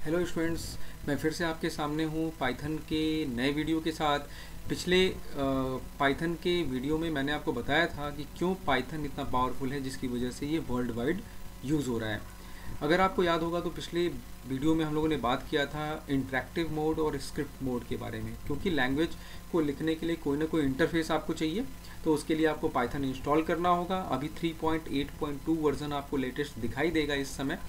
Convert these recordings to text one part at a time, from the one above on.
Hello students, मैं फिर से आपके सामने हूँ पाइथन के नए वीडियो के साथ। पिछले पाइथन के वीडियो में मैंने आपको बताया था कि क्यों पाइथन इतना पावरफुल है, जिसकी वजह से ये वर्ल्ड वाइड यूज़ हो रहा है। अगर आपको याद होगा तो पिछले वीडियो में हम लोगों ने बात किया था इंटरेक्टिव मोड और स्क्रिप्ट मोड के बारे में, क्योंकि लैंग्वेज को लिखने के लिए कोई ना कोई इंटरफेस आपको चाहिए। तो उसके लिए आपको पाइथन इंस्टॉल करना होगा। अभी 3.8.2 वर्जन आपको लेटेस्ट दिखाई देगा इस समय।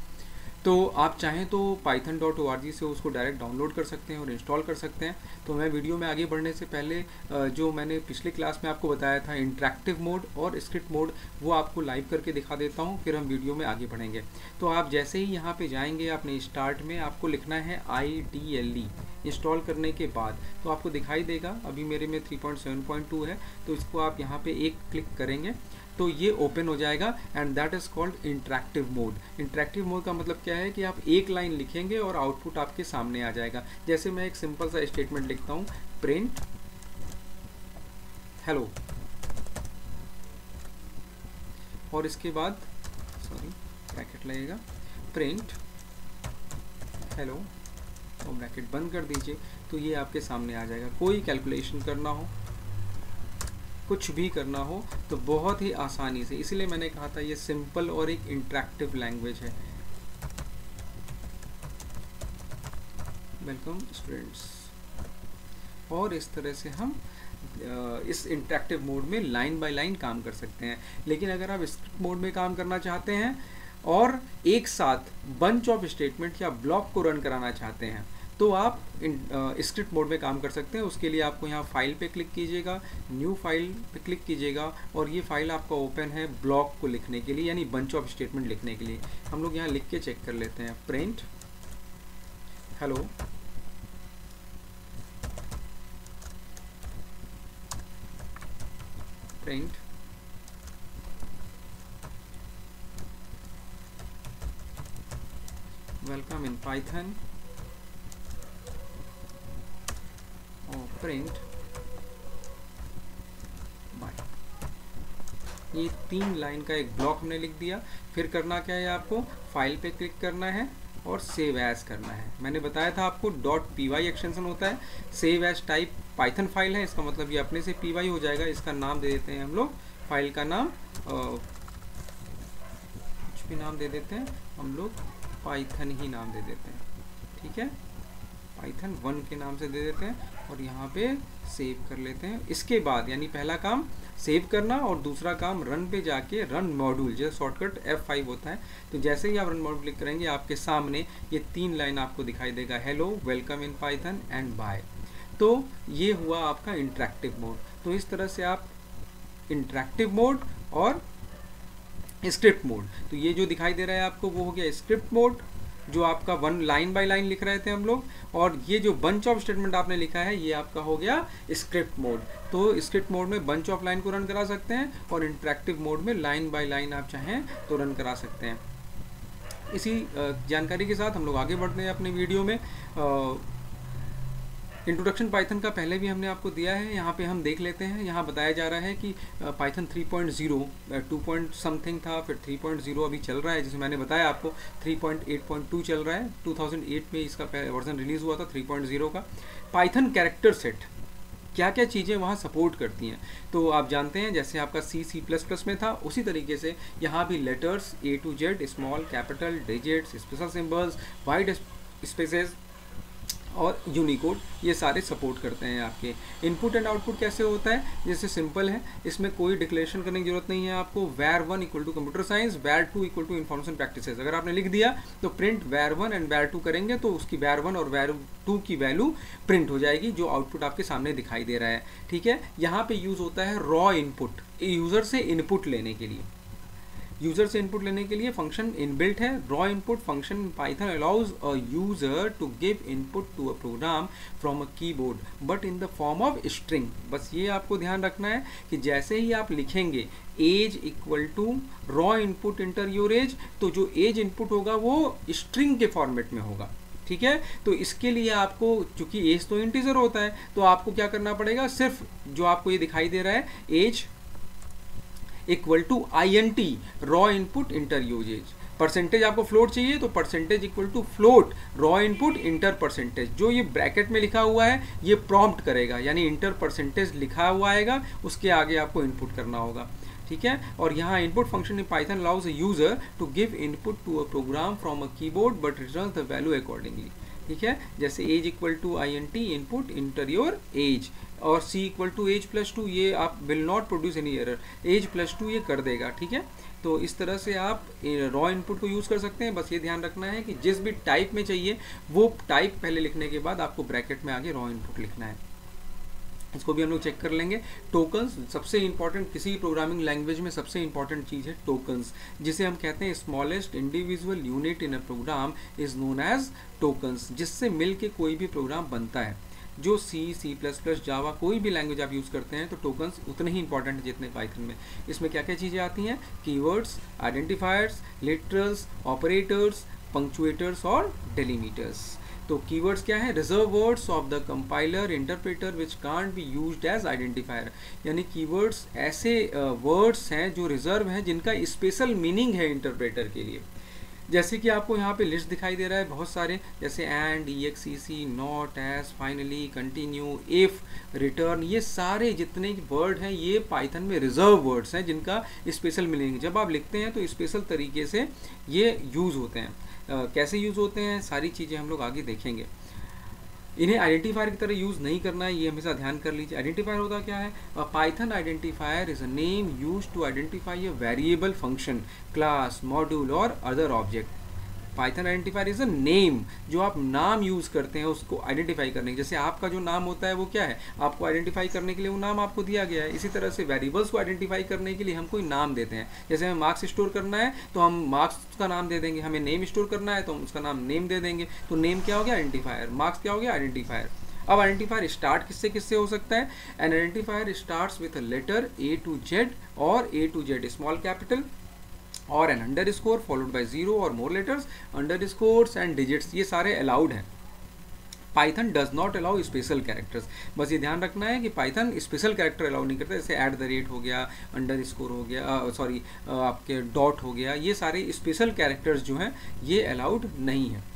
तो आप चाहें तो python.org से उसको डायरेक्ट डाउनलोड कर सकते हैं और इंस्टॉल कर सकते हैं। तो मैं वीडियो में आगे बढ़ने से पहले जो मैंने पिछले क्लास में आपको बताया था इंटरेक्टिव मोड और स्क्रिप्ट मोड, वो आपको लाइव करके दिखा देता हूँ, फिर हम वीडियो में आगे बढ़ेंगे। तो आप जैसे ही यहाँ पे जाएंगे अपने स्टार्ट में, आपको लिखना है IDLE। इंस्टॉल करने के बाद तो आपको दिखाई देगा, अभी मेरे में 3.7.2 है, तो इसको आप यहाँ पे एक क्लिक करेंगे तो ये ओपन हो जाएगा and that is called interactive mode. Interactive mode का मतलब क्या है कि आप एक लाइन लिखेंगे और आउटपुट आपके सामने आ जाएगा। जैसे मैं एक सिंपल सा स्टेटमेंट लिखता हूँ, प्रिंट हेलो, और इसके बाद ब्रैकेट लगेगा, प्रिंट हेलो और ब्रैकेट बंद कर दीजिए। तो ये आपके सामने आ जाएगा। कोई कैलकुलेशन करना हो, कुछ भी करना हो तो बहुत ही आसानी से, इसलिए मैंने कहा था ये सिंपल और एक इंटरेक्टिव लैंग्वेज है। Welcome students. और इस तरह से हम इस इंटरेक्टिव मोड में लाइन बाय लाइन काम कर सकते हैं। लेकिन अगर आप स्क्रिप्ट मोड में काम करना चाहते हैं और एक साथ बंच ऑफ स्टेटमेंट या ब्लॉक को रन कराना चाहते हैं, तो आप स्क्रिप्ट मोड में काम कर सकते हैं। उसके लिए आपको यहाँ फाइल पे क्लिक कीजिएगा, न्यू फाइल पे क्लिक कीजिएगा, और ये फाइल आपका ओपन है ब्लॉक को लिखने के लिए, यानी बंच ऑफ स्टेटमेंट लिखने के लिए। हम लोग यहाँ लिख के चेक कर लेते हैं, print hello print welcome in Python और प्रिंट बाय। ये 3 लाइन का एक ब्लॉक हमने लिख दिया। फिर करना क्या है, आपको फाइल पे क्लिक करना है और सेव एज करना है। मैंने बताया था आपको .py एक्सटेंशन होता है। Save as type Python file है, इसका मतलब ये अपने से py हो जाएगा। इसका नाम दे देते हैं हम लोग, फाइल का नाम कुछ भी नाम दे देते हैं हम लोग, पाइथन ही नाम दे देते हैं, ठीक है, पाइथन 1 के नाम से दे देते हैं और यहाँ पे सेव कर लेते हैं। इसके बाद यानी पहला काम सेव करना और दूसरा काम रन पे जाके रन मॉड्यूल, जैसे शॉर्टकट F5 होता है। तो जैसे ही आप रन मॉड्यूल क्लिक करेंगे, आपके सामने ये 3 लाइन आपको दिखाई देगा, hello, welcome in Python and bye. तो ये हुआ आपका इंटरेक्टिव मोड। तो इस तरह से आप इंटरेक्टिव मोड और स्क्रिप्ट मोड, तो ये जो दिखाई दे रहा है आपको वो हो गया स्क्रिप्ट मोड, जो आपका वन लाइन बाय लाइन लिख रहे थे हम लोग, और ये जो बंच ऑफ स्टेटमेंट आपने लिखा है ये आपका हो गया स्क्रिप्ट मोड। तो स्क्रिप्ट मोड में बंच ऑफ लाइन को रन करा सकते हैं और इंटरेक्टिव मोड में लाइन बाय लाइन आप चाहें तो रन करा सकते हैं। इसी जानकारी के साथ हम लोग आगे बढ़ते हैं अपने वीडियो में। इंट्रोडक्शन पाइथन का पहले भी हमने आपको दिया है, यहाँ पे हम देख लेते हैं। यहाँ बताया जा रहा है कि पाइथन 3.0 2 पॉइंट समथिंग था, फिर 3.0 अभी चल रहा है, जिसे मैंने बताया आपको 3.8.2 चल रहा है। 2008 में इसका वर्जन रिलीज़ हुआ था 3.0 का। पाइथन कैरेक्टर सेट क्या क्या चीज़ें वहाँ सपोर्ट करती हैं, तो आप जानते हैं जैसे आपका C++ में था, उसी तरीके से यहाँ भी letters A to Z, small, capital, digits, special symbols, wide spaces और यूनिकोड, ये सारे सपोर्ट करते हैं आपके। इनपुट एंड आउटपुट कैसे होता है, जैसे सिंपल है, इसमें कोई डिक्लेरेशन करने की जरूरत नहीं है आपको। var1 equal to computer science, var2 equal to information practices. अगर आपने लिख दिया तो प्रिंट var1 एंड var2 करेंगे तो उसकी var1 और var2 की वैल्यू प्रिंट हो जाएगी, जो आउटपुट आपके सामने दिखाई दे रहा है, ठीक है। यहाँ पे यूज़ होता है रॉ इनपुट, यूज़र से इनपुट लेने के लिए। यूजर से इनपुट लेने के लिए फंक्शन इनबिल्ट है, raw input function Python allows a user to give input to a program from a keyboard but in the form of string. बस ये आपको ध्यान रखना है कि जैसे ही आप लिखेंगे age equal to raw input enter your age, तो जो एज इनपुट होगा वो स्ट्रिंग के फॉर्मेट में होगा, ठीक है। तो इसके लिए आपको, चूंकि एज तो इंटीजर होता है, तो आपको क्या करना पड़ेगा, सिर्फ जो आपको ये दिखाई दे रहा है age equal to INT raw input enter your age, percentage आपको फ्लोट चाहिए तो percentage equal to float raw input enter percentage, जो ये ब्रैकेट में लिखा हुआ है ये प्रॉम्प्ट करेगा, यानी इंटर परसेंटेज लिखा हुआ आएगा, उसके आगे आपको इनपुट करना होगा, ठीक है। और यहाँ input function in Python allows a user to give input to a program from a keyboard but returns the value accordingly, ठीक है। जैसे age equal to INT input enter your age, और C equal to age plus 2, ये आप will not produce any error, age plus 2 ये कर देगा, ठीक है। तो इस तरह से आप रॉ इनपुट को यूज़ कर सकते हैं। बस ये ध्यान रखना है कि जिस भी टाइप में चाहिए वो टाइप पहले लिखने के बाद आपको ब्रैकेट में आगे रॉ इनपुट लिखना है। इसको भी हम लोग चेक कर लेंगे। टोकन्स सबसे इंपॉर्टेंट, किसी प्रोग्रामिंग लैंग्वेज में सबसे इंपॉर्टेंट चीज़ है टोकन्स, जिसे हम कहते हैं smallest individual unit in a program is known as tokens, जिससे मिल के कोई भी प्रोग्राम बनता है। जो C++, जावा, कोई भी लैंग्वेज आप यूज़ करते हैं तो टोकन्स उतने ही इंपॉर्टेंट है जितने पाइथन में। इसमें क्या क्या चीज़ें आती हैं? Keywords, identifiers, literals, operators, punctuators और डेलीमीटर्स। तो कीवर्ड्स क्या है? Reserved words of the compiler interpreter which can't be used as identifier, यानी कीवर्ड्स ऐसे वर्ड्स हैं जो रिजर्व हैं, जिनका स्पेशल मीनिंग है इंटरप्रेटर के लिए। जैसे कि आपको यहाँ पे लिस्ट दिखाई दे रहा है बहुत सारे, जैसे and, EXEC, not, as, finally, continue, if, return, ये सारे जितने वर्ड हैं ये पाइथन में रिजर्व वर्ड्स हैं जिनका स्पेशल मीनिंग जब आप लिखते हैं तो स्पेशल तरीके से ये यूज़ होते हैं। कैसे यूज़ होते हैं सारी चीज़ें हम लोग आगे देखेंगे। इन्हें आइडेंटिफायर की तरह यूज़ नहीं करना है, ये हमेशा ध्यान कर लीजिए। आइडेंटिफायर होता क्या है? Python identifier is a name used to identify a variable, function, class, module और other object. Python identifier is a name, जो आप नाम यूज़ करते हैं उसको आइडेंटिफाई करने के। जैसे आपका जो नाम होता है वो क्या है? आपको आइडेंटिफाई करने के लिए वो नाम आपको दिया गया है। इसी तरह से वेरिएबल्स को आइडेंटिफाई करने के लिए हम कोई नाम देते हैं। जैसे हमें मार्क्स स्टोर करना है तो हम मार्क्स का नाम दे देंगे, हमें नेम स्टोर करना है तो हम उसका नाम नेम दे देंगे। तो नेम क्या हो गया? आइडेंटिफायर। मार्क्स क्या हो गया? आइडेंटिफायर। अब आइडेंटिफायर स्टार्ट किससे किससे हो सकता है? An identifier starts with a letter A to Z और A to Z small capital और एन अंडरस्कोर फॉलोड बाय 0 और more letters, underscores and digits, ये सारे अलाउड हैं। Python does not allow special characters. बस ये ध्यान रखना है कि पाइथन स्पेशल कैरेक्टर अलाउ नहीं करता, जैसे @ हो गया, अंडरस्कोर हो गया, आपके डॉट हो गया, ये सारे स्पेशल कैरेक्टर्स जो हैं ये अलाउड नहीं है।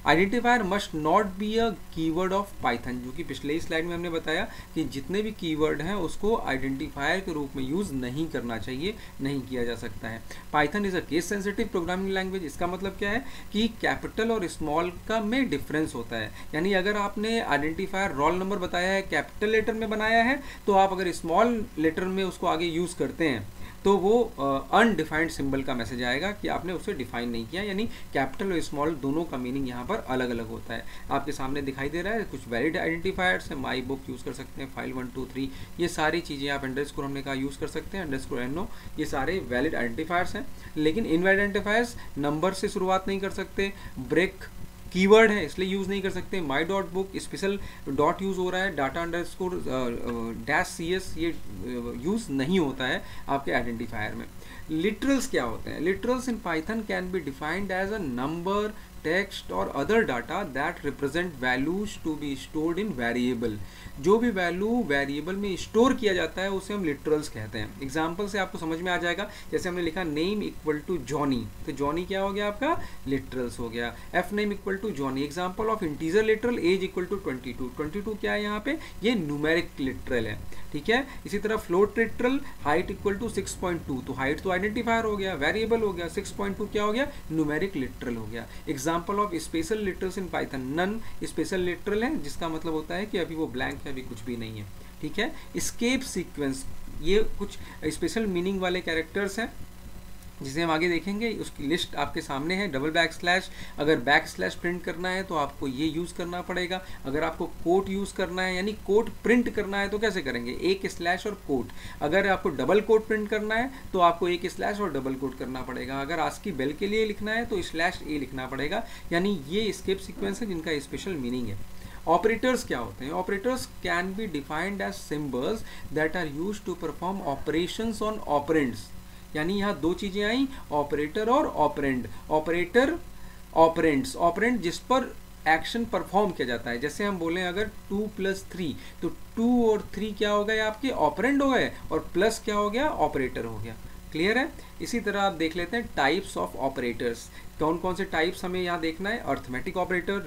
Identifier must not be a keyword of Python, जो कि पिछले स्लाइड में हमने बताया कि जितने भी कीवर्ड हैं उसको आइडेंटिफायर के रूप में यूज़ नहीं करना चाहिए, नहीं किया जा सकता है। Python is a case sensitive programming language. इसका मतलब क्या है कि कैपिटल और स्मॉल का में डिफरेंस होता है, यानी अगर आपने आइडेंटिफायर रोल नंबर बताया है कैपिटल लेटर में बनाया है, तो आप अगर स्मॉल लेटर में उसको आगे यूज़ करते हैं तो वो अनडिफाइंड सिंबल का मैसेज आएगा कि आपने उसे डिफाइन नहीं किया, यानी कैपिटल और स्मॉल दोनों का मीनिंग यहाँ पर अलग अलग होता है। आपके सामने दिखाई दे रहा है कुछ वैलिड आइडेंटिफायर्स हैं, माई बुक यूज़ कर सकते हैं, फाइल 1 2 3, ये सारी चीज़ें आप अंडरस्कोर हमने कहा यूज़ कर सकते हैं, अंडरस्कोर NO, ये सारे वैलिड आइडेंटिफायर्स हैं। लेकिन इनवैलिड आइडेंटिफायर्स नंबर से शुरुआत नहीं कर सकते, ब्रेक कीवर्ड है इसलिए यूज़ नहीं कर सकते, माई dot book special dot use हो रहा है, डाटा अंडरस्कोर -CS ये यूज़ नहीं होता है आपके आइडेंटिफायर में। लिटरल्स क्या होते हैं? Literals in Python can be defined as a number, text और other data that represent values to be stored in variable. जो भी वैल्यू वेरिएबल में स्टोर किया जाता है उसे हम लिटरल्स कहते हैं। एग्जाम्पल से आपको समझ में आ जाएगा, जैसे हमने लिखा नेम इक्वल टू जॉनी, तो जॉनी क्या हो गया आपका? लिटरल्स हो गया। F name equal to Johnny. Example of integer literal, age equal to 22, 22 क्या है यहाँ पे? ये न्यूमेरिक लिटरल है, ठीक है। इसी तरह float literal, height equal to 6.2, तो हाइट तो आइडेंटिफायर हो गया, वेरिएबल हो गया, 6.2 क्या हो गया? न्यूमेरिक लिटरल हो गया। Example of special literals in Python, none special literal है, जिसका मतलब होता है कि अभी वो ब्लैंक है, अभी कुछ भी नहीं है, ठीक है। एस्केप सीक्वेंस, ये कुछ स्पेशल मीनिंग वाले कैरेक्टर्स हैं जिसे हम आगे देखेंगे। उसकी लिस्ट आपके सामने है। डबल \, अगर \/ प्रिंट करना है तो आपको ये यूज़ करना पड़ेगा। अगर आपको कोट यूज़ करना है यानी कोट प्रिंट करना है तो कैसे करेंगे? एक स्लैश और कोट। अगर आपको डबल कोट प्रिंट करना है तो आपको एक स्लैश और डबल कोट करना पड़ेगा। अगर ASCII बेल के लिए लिखना है तो /A लिखना पड़ेगा, यानी ये एस्केप सीक्वेंस है जिनका स्पेशल मीनिंग है। ऑपरेटर्स क्या होते हैं? Operators can be defined as symbols that are used to perform operations on operands, यानी यहाँ दो चीजें आई, ऑपरेटर और ऑपरेंड। ऑपरेटर ऑपरेंड्स, ऑपरेंड जिस पर एक्शन परफॉर्म किया जाता है। जैसे हम बोलें अगर 2 + 3, तो 2 और 3 क्या हो गए? आपके ऑपरेंड हो गए, और प्लस क्या हो गया? ऑपरेटर हो गया। क्लियर है। इसी तरह आप देख लेते हैं टाइप्स ऑफ ऑपरेटर्स, कौन कौन से टाइप्स हमें यहाँ देखना है। Arithmetic operator,